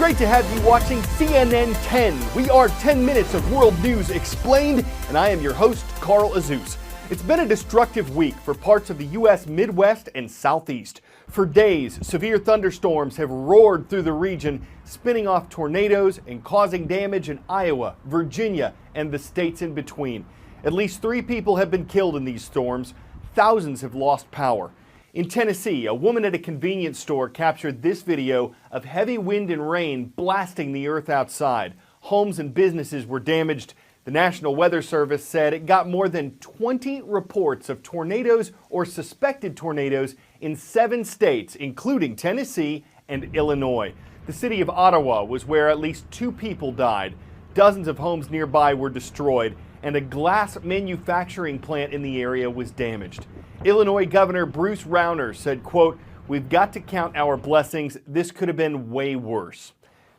great to have you watching CNN 10. We are 10 minutes of world news explained, and I am your host, Cral Azuz. It's been a destructive week for parts of the U.S. Midwest and Southeast. For days, severe thunderstorms have roared through the region, spinning off tornadoes and causing damage in Iowa, Virginia, and the states in between. At least 3 people have been killed in these storms. Thousands have lost power. In Tennessee, a woman at a convenience store captured this video of heavy wind and rain blasting the earth outside. Homes and businesses were damaged. The National Weather Service said it got more than 20 reports of tornadoes or suspected tornadoes in 7 states, including Tennessee and Illinois. The city of Ottawa was where at least 2 people died. Dozens of homes nearby were destroyed, and a glass manufacturing plant in the area was damaged. Illinois Governor Bruce Rauner said, quote, "We've got to count our blessings. This could have been way worse."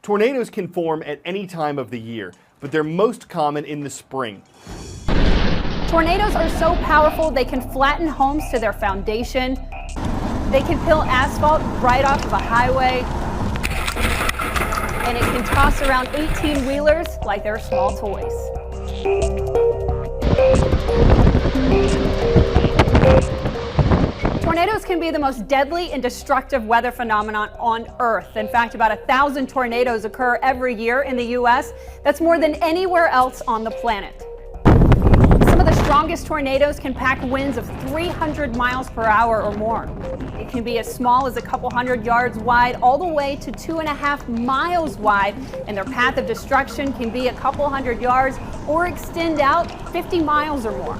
Tornadoes can form at any time of the year, but they're most common in the spring. Tornadoes are so powerful they can flatten homes to their foundation. They can peel asphalt right off of a highway. And it can toss around 18-wheelers like they're small toys. Tornadoes can be the most deadly and destructive weather phenomenon on Earth. In fact, about 1,000 tornadoes occur every year in the U.S. That's more than anywhere else on the planet. Some of the strongest tornadoes can pack winds of 300 miles per hour or more. It can be as small as a couple hundred yards wide all the way to 2.5 miles wide, and their path of destruction can be a couple hundred yards or extend out 50 miles or more.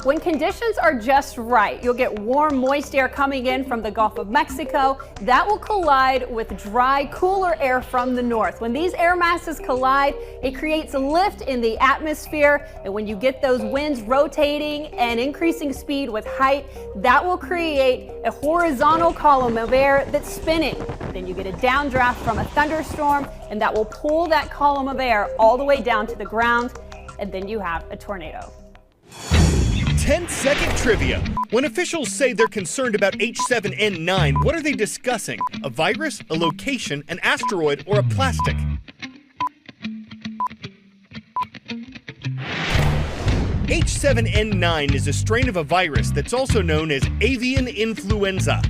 When conditions are just right, you'll get warm, moist air coming in from the Gulf of Mexico. That will collide with dry, cooler air from the north. When these air masses collide, it creates a lift in the atmosphere. And when you get those winds rotating and increasing speed with height, that will create a horizontal column of air that's spinning. Then you get a downdraft from a thunderstorm, and that will pull that column of air all the way down to the ground. And then you have a tornado. 10-second trivia. When officials say they're concerned about H7N9, what are they discussing? A virus, a location, an asteroid, or a plastic? H7N9 is a strain of a virus that's also known as avian influenza,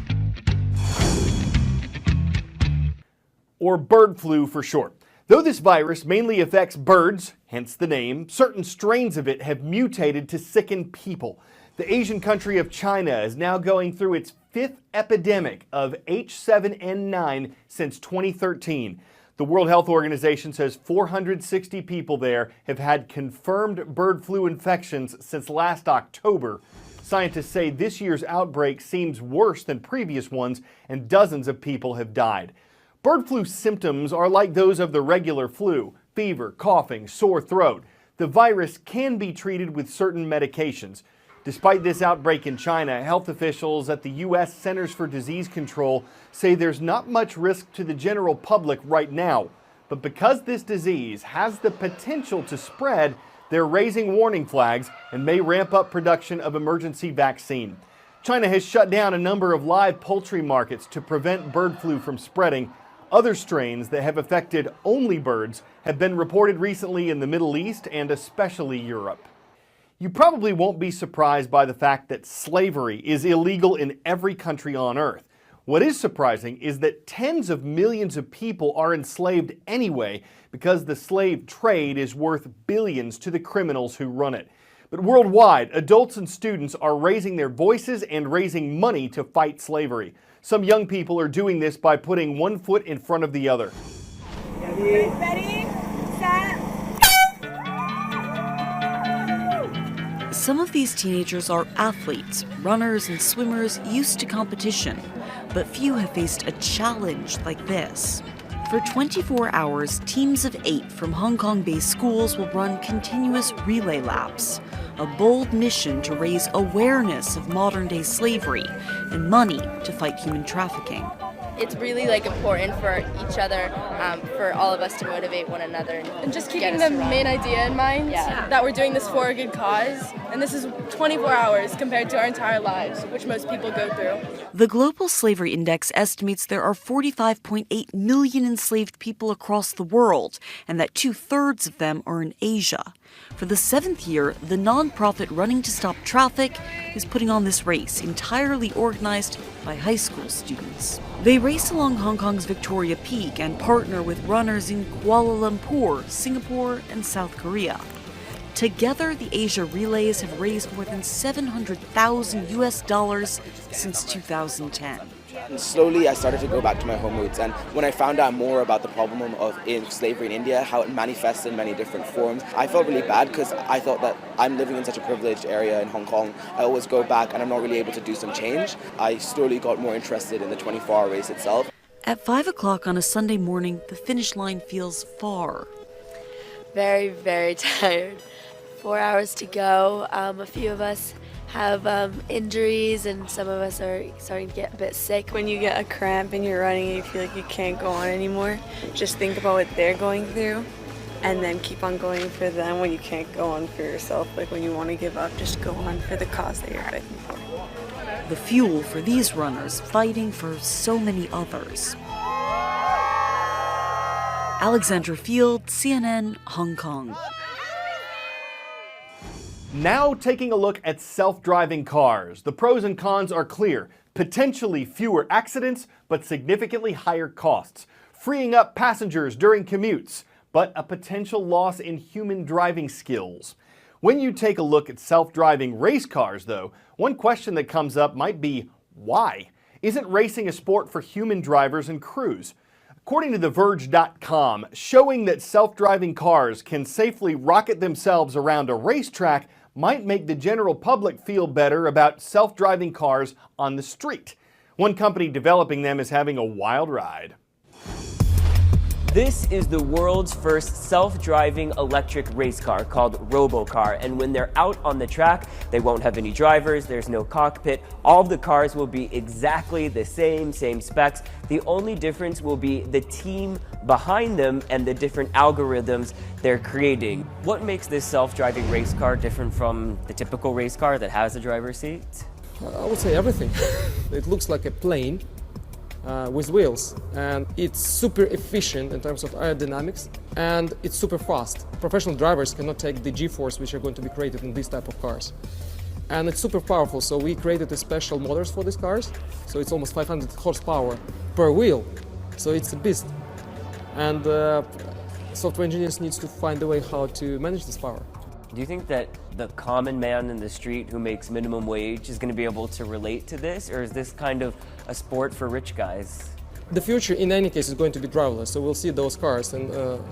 or bird flu for short. Though this virus mainly affects birds, hence the name, certain strains of it have mutated to sicken people. The Asian country of China is now going through its 5th epidemic of H7N9 since 2013. The World Health Organization says 460 people there have had confirmed bird flu infections since last October. Scientists say this year's outbreak seems worse than previous ones, and dozens of people have died. Bird flu symptoms are like those of the regular flu: fever, coughing, sore throat. The virus can be treated with certain medications. Despite this outbreak in China, health officials at the U.S. Centers for Disease Control say there's not much risk to the general public right now. But because this disease has the potential to spread, they're raising warning flags and may ramp up production of emergency vaccine. China has shut down a number of live poultry markets to prevent bird flu from spreading. Other strains that have affected only birds have been reported recently in the Middle East and especially Europe. You probably won't be surprised by the fact that slavery is illegal in every country on Earth. What is surprising is that tens of millions of people are enslaved anyway because the slave trade is worth billions to the criminals who run it. But worldwide, adults and students are raising their voices and raising money to fight slavery. Some young people are doing this by putting one foot in front of the other. Ready, set. Some of these teenagers are athletes, runners and swimmers used to competition, but few have faced a challenge like this. For 24 hours, teams of 8 from Hong Kong-based schools will run continuous relay laps, a bold mission to raise awareness of modern-day slavery and money to fight human trafficking. it's really like important for each other, for all of us to motivate one another. And just keeping the main idea in mind, that we're doing this for a good cause, and this is 24 hours compared to our entire lives, which most people go through. The Global Slavery Index estimates there are 45.8 million enslaved people across the world, and that 2/3 of them are in Asia. For the 7th year, the nonprofit Running to Stop Traffic is putting on this race, entirely organized by high school students. They race along Hong Kong's Victoria Peak and partner with runners in Kuala Lumpur, Singapore, and South Korea. Together, the Asia Relays have raised more than $700,000 since 2010. And slowly I started to go back to my home roots, and when I found out more about the problem of slavery in India, how it manifests in many different forms, I felt really bad because I thought that I'm living in such a privileged area in Hong Kong. I always go back and I'm not really able to do some change. I slowly got more interested in the 24-hour race itself. At 5 o'clock on a Sunday morning, the finish line feels far. Very, very tired. 4 hours to go. A few of us have injuries, and some of us are starting to get a bit sick. When you get a cramp and you're running and you feel like you can't go on anymore, just think about what they're going through and then keep on going for them when you can't go on for yourself. Like when you want to give up, just go on for the cause that you're fighting for. The fuel for these runners fighting for so many others. Alexandra Field, CNN, Hong Kong. Now taking a look at self-driving cars. The pros and cons are clear. Potentially fewer accidents, but significantly higher costs. Freeing up passengers during commutes, but a potential loss in human driving skills. When you take a look at self-driving race cars, though, one question that comes up might be, why? Isn't racing a sport for human drivers and crews? According to TheVerge.com, showing that self-driving cars can safely rocket themselves around a racetrack might make the general public feel better about self-driving cars on the street. One company developing them is having a wild ride. This is the world's first self-driving electric race car called Robocar, and when they're out on the track, they won't have any drivers, there's no cockpit. All of the cars will be exactly the same specs. The only difference will be the team behind them and the different algorithms they're creating. What makes this self-driving race car different from the typical race car that has a driver's seat? I would say everything. It looks like a plane with wheels, and it's super efficient in terms of aerodynamics, and it's super fast. Professional drivers cannot take the G-force which are going to be created in these type of cars. And it's super powerful, so we created a special motors for these cars, so it's almost 500 horsepower per wheel, so it's a beast. And software engineers needs to find a way how to manage this power. Do you think that the common man in the street who makes minimum wage is going to be able to relate to this, or is this kind of a sport for rich guys? The future, in any case, is going to be driverless, so we'll see those cars and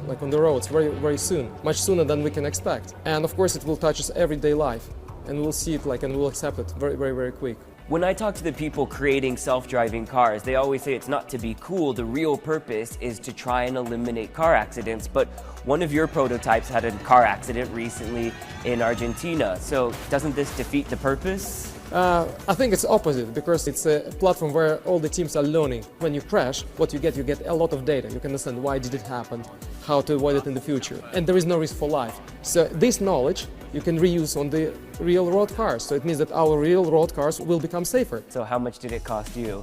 like on the roads very, very soon, much sooner than we can expect. And of course, it will touch us everyday life, and we'll see it and we'll accept it very, very, very quick. When I talk to the people creating self-driving cars, they always say it's not to be cool. The real purpose is to try and eliminate car accidents. But one of your prototypes had a car accident recently in Argentina. So doesn't this defeat the purpose? I think it's opposite, because it's a platform where all the teams are learning. When you crash, what you get a lot of data. You can understand why did it happen, how to avoid it in the future. And there is no risk for life. So this knowledge you can reuse on the real road cars. So it means that our real road cars will become safer. So how much did it cost you?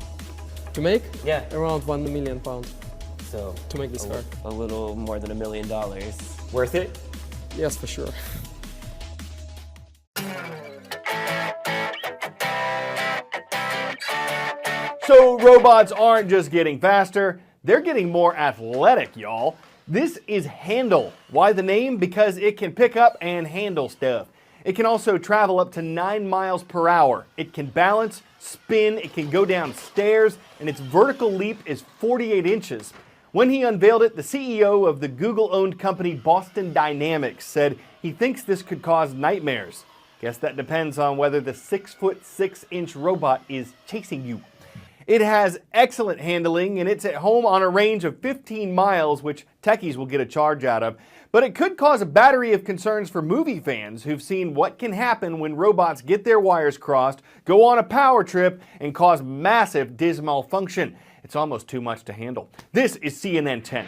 To make? Yeah. Around £1 million. So to make this car. A little more than $1 million. Worth it? Yes, for sure. So robots aren't just getting faster, they're getting more athletic, y'all. This is Handle. Why the name? Because it can pick up and handle stuff. It can also travel up to 9 miles per hour. It can balance, spin, it can go down stairs, and its vertical leap is 48 inches. When he unveiled it, the CEO of the Google-owned company Boston Dynamics said he thinks this could cause nightmares. Guess that depends on whether the 6'6" robot is chasing you. It has excellent handling, and it's at home on a range of 15 miles, which techies will get a charge out of. But it could cause a battery of concerns for movie fans who've seen what can happen when robots get their wires crossed, go on a power trip, and cause massive disk malfunction. It's almost too much to handle. This is CNN 10.